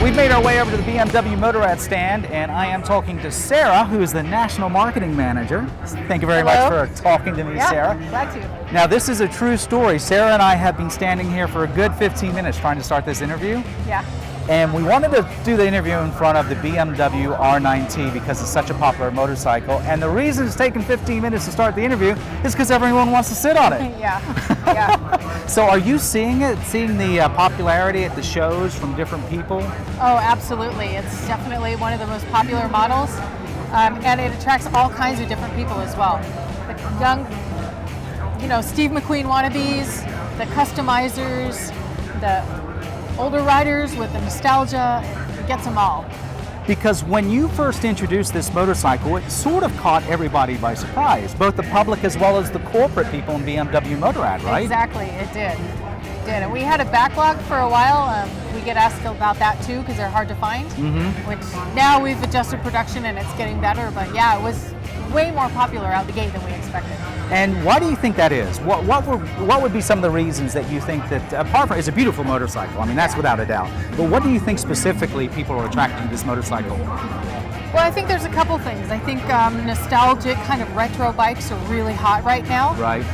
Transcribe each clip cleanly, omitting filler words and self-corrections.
We've made our way over to the BMW Motorrad stand, and I am talking to Sarah, who is the National Marketing Manager. Thank you very much for talking to me, Sarah. Glad to. Now, this is a true story. Sarah and I have been standing here for a good 15 minutes trying to start this interview. Yeah. And we wanted to do the interview in front of the BMW R9T because it's such a popular motorcycle. And the reason it's taken 15 minutes to start the interview is because everyone wants to sit on it. Yeah. Yeah. So are you seeing it, seeing the popularity at the shows from different people? Oh, absolutely. It's definitely one of the most popular models. And it attracts all kinds of different people as well. The young, Steve McQueen wannabes, the customizers, the older riders with the nostalgia. It gets them all. Because when you first introduced this motorcycle, it sort of caught everybody by surprise, both the public as well as the corporate people in BMW Motorrad, right? Exactly, it did. It did. And we had a backlog for a while. We get asked about that too because they're hard to find, which now we've adjusted production and it's getting better. But yeah, it was way more popular out the gate than we expected. And why do you think that is? What would be some of the reasons that you think that, apart from, it's a beautiful motorcycle, I mean, that's without a doubt, but what do you think specifically people are attracted to this motorcycle? Well, I think there's a couple things. I think nostalgic kind of retro bikes are really hot right now. Right.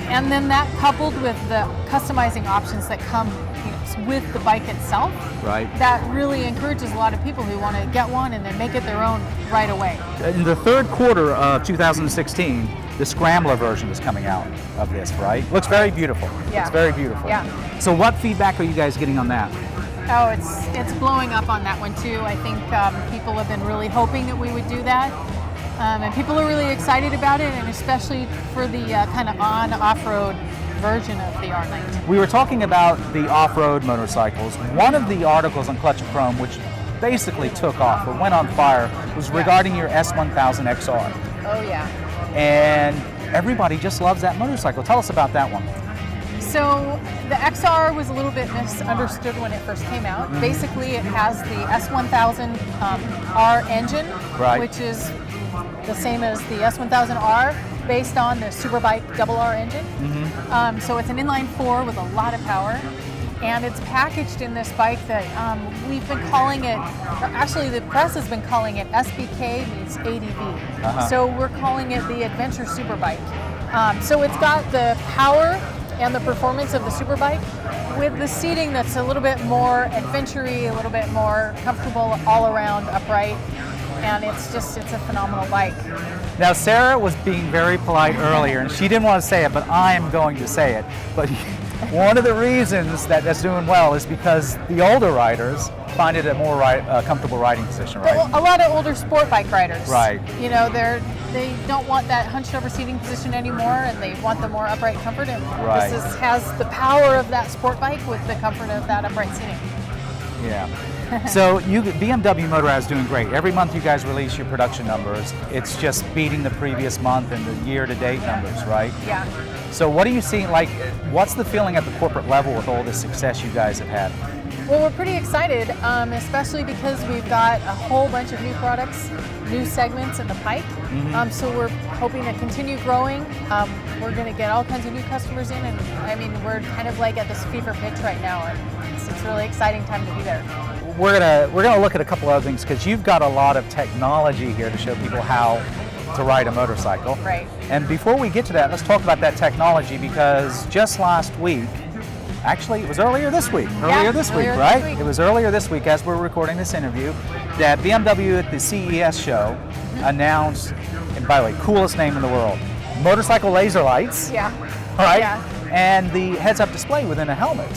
And then that coupled with the customizing options that come with the bike itself, right, that really encourages a lot of people who want to get one and then make it their own right away. In the third quarter of 2016, the Scrambler version is coming out of this, right? Looks very beautiful. Yeah. It's very beautiful. Yeah. So what feedback are you guys getting on that? Oh, it's blowing up on that one too. I think people have been really hoping that we would do that. And people are really excited about it, and especially for the kind of off-road version of the R9. We were talking about the off-road motorcycles. One of the articles on Clutch of Chrome, which basically took off or went on fire, was regarding your S1000 XR. Oh yeah. And everybody just loves that motorcycle. Tell us about that one. So the XR was a little bit misunderstood when it first came out. Basically, it has the S1000R engine, right, which is the same as the S1000R, based on the Superbike Double R engine. So it's an inline-4 with a lot of power, and it's packaged in this bike that we've been calling it, or actually the press has been calling it SBK meets ADV. So we're calling it the Adventure Superbike. So it's got the power and the performance of the Superbike with the seating that's a little bit more adventure-y, a little bit more comfortable all around, upright. And it's a phenomenal bike. Now, Sarah was being very polite earlier, and she didn't want to say it, but I am going to say it. But one of the reasons that that's doing well is because the older riders find it a more comfortable riding position, right? Well, a lot of older sport bike riders. Right. They don't want that hunched over seating position anymore, and they want the more upright comfort. And right, this has the power of that sport bike with the comfort of that upright seating. Yeah. So BMW Motorrad is doing great. Every month you guys release your production numbers. It's just beating the previous month and the year-to-date numbers, right? Yeah. So what are you seeing, what's the feeling at the corporate level with all this success you guys have had? Well, we're pretty excited, especially because we've got a whole bunch of new products, new segments in the pipe. So we're hoping to continue growing. We're going to get all kinds of new customers in, and I mean, we're kind of like at this fever pitch right now, and it's a really exciting time to be there. We're gonna look at a couple other things because you've got a lot of technology here to show people how to ride a motorcycle. Right. And before we get to that, let's talk about that technology, because just last week, actually it was earlier this week, It was earlier this week as we're recording this interview, that BMW at the CES show announced, and by the way, coolest name in the world, motorcycle laser lights. Yeah. Right? Yeah. And the heads-up display within a helmet.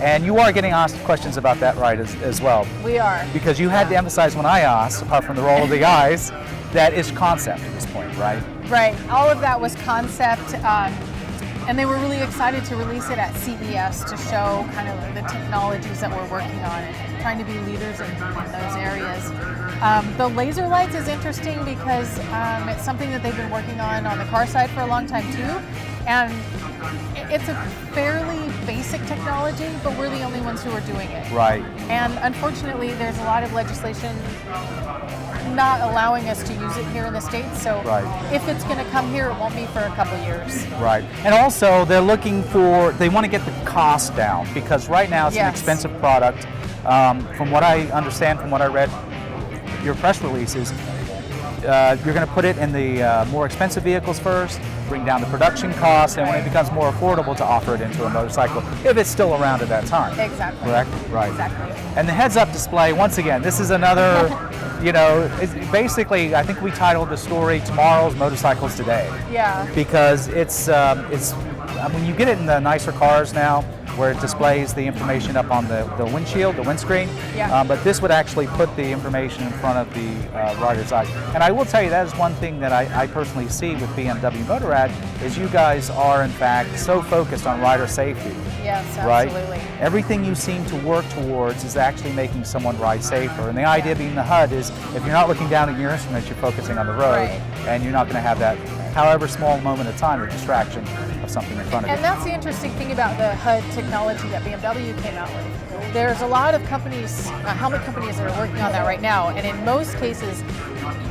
And you are getting asked questions about that, right, as well? We are. Because you had to emphasize when I asked, apart from the roll of the eyes, that it's concept at this point, right? Right. All of that was concept, and they were really excited to release it at CES to show kind of the technologies that we're working on and trying to be leaders in those areas. The laser lights is interesting because it's something that they've been working on the car side for a long time too, and it's a fairly basic technology, but we're the only ones who are doing it. Right. And unfortunately, there's a lot of legislation not allowing us to use it here in the States. So if it's going to come here, it won't be for a couple years. Right. And also, they want to get the cost down, because right now it's an expensive product. From what I understand, from what I read, your press releases, you're going to put it in the more expensive vehicles first, bring down the production costs, and when it becomes more affordable to offer it into a motorcycle, if it's still around at that time. Exactly. Correct? Right. Exactly. And the heads-up display, once again, this is another, it's basically, I think we titled the story "Tomorrow's Motorcycles Today." Yeah. Because it's when you get it in the nicer cars now, where it displays the information up on the windshield, the windscreen. Yeah. But this would actually put the information in front of the rider's eye. And I will tell you, that is one thing that I personally see with BMW Motorrad, is you guys are in fact so focused on rider safety. Yes, Right? absolutely. Everything you seem to work towards is actually making someone ride safer. And the idea being the HUD is, if you're not looking down at your instruments, you're focusing on the road, and you're not going to have that, however small moment of time, a distraction of something in front of you. And that's the interesting thing about the HUD technology that BMW came out with. There's a lot of companies, helmet companies, that are working on that right now, and in most cases,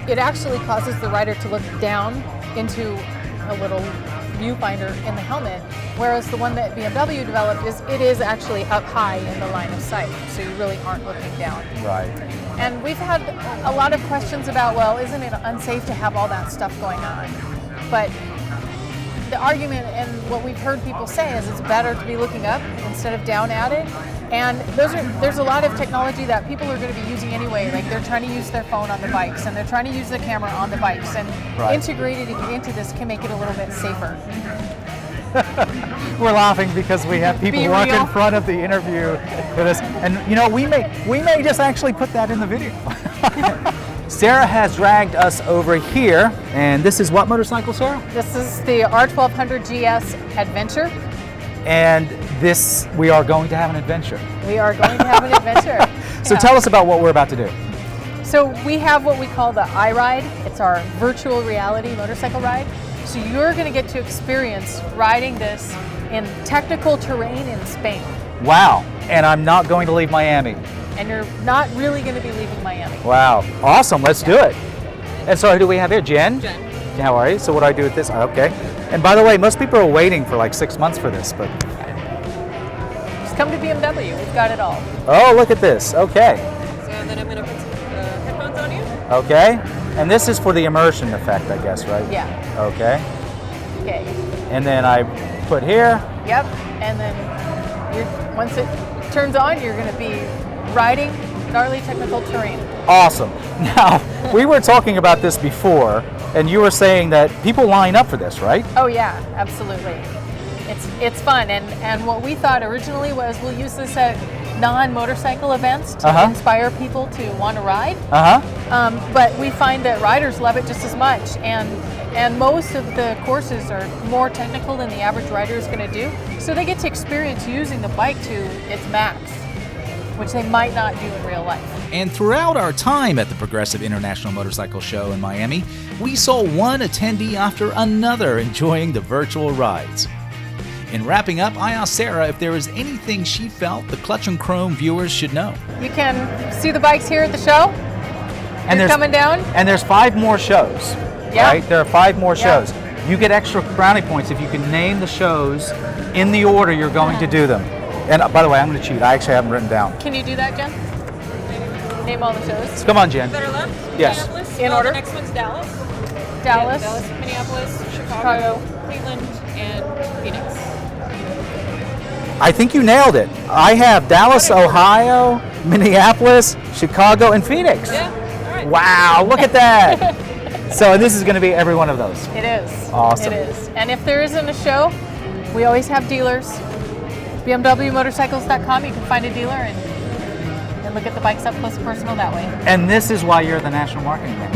it actually causes the rider to look down into a little viewfinder in the helmet, whereas the one that BMW developed it is actually up high in the line of sight, so you really aren't looking down. Right. And we've had a lot of questions about, well, isn't it unsafe to have all that stuff going on? But the argument and what we've heard people say is it's better to be looking up instead of down at it. And there's a lot of technology that people are going to be using anyway. Like, they're trying to use their phone on the bikes, and they're trying to use the camera on the bikes, and integrating into this can make it a little bit safer. We're laughing because we have people walk in front of the interview with us, and we may just actually put that in the video. Sarah has dragged us over here, and this is what motorcycle, Sarah? This is the R1200 GS Adventure. And we are going to have an adventure. We are going to have an adventure. So tell us about what we're about to do. So we have what we call the iRide. It's our virtual reality motorcycle ride. So you're going to get to experience riding this in technical terrain in Spain. Wow. And I'm not going to leave Miami. And you're not really going to be leaving Miami. Wow. Awesome. Let's do it. And so who do we have here? Jen? Jen. How are you? So what do I do with this? Okay. And by the way, most people are waiting for like 6 months for this, but... Just come to BMW. We've got it all. Oh, look at this. Okay. So then I'm going to put some headphones on you. Okay. And this is for the immersion effect, I guess, right? Yeah. Okay. Okay. And then I put here. Yep. And then once it turns on, you're going to be riding gnarly technical terrain. Awesome. Now, we were talking about this before, and you were saying that people line up for this, right? Oh yeah, absolutely. It's fun, and what we thought originally was we'll use this at non-motorcycle events to inspire people to want to ride. But we find that riders love it just as much, and most of the courses are more technical than the average rider is going to do, so they get to experience using the bike to its max, which they might not do in real life. And throughout our time at the Progressive International Motorcycle Show in Miami, we saw one attendee after another enjoying the virtual rides. In wrapping up, I asked Sarah if there was anything she felt the Clutch and Chrome viewers should know. You can see the bikes here at the show. And they're coming down. And there's 5 more shows. Yeah. Right? There are 5 more shows. You get extra brownie points if you can name the shows in the order you're going to do them. And by the way, I'm going to cheat. I actually have them written down. Can you do that, Jen? Name all the shows. Come on, Jen. Better left. Yes. Minneapolis. In order. The next one's Dallas. Dallas. Dallas, Minneapolis, Chicago, Cleveland, and Phoenix. I think you nailed it. I have Dallas, Ohio, Minneapolis, Chicago, and Phoenix. Yeah. All right. Wow, look at that. So this is going to be every one of those. It is. Awesome. It is. And if there isn't a show, we always have dealers. BMWmotorcycles.com, you can find a dealer and look at the bikes up close and personal that way. And this is why you're the national marketing man.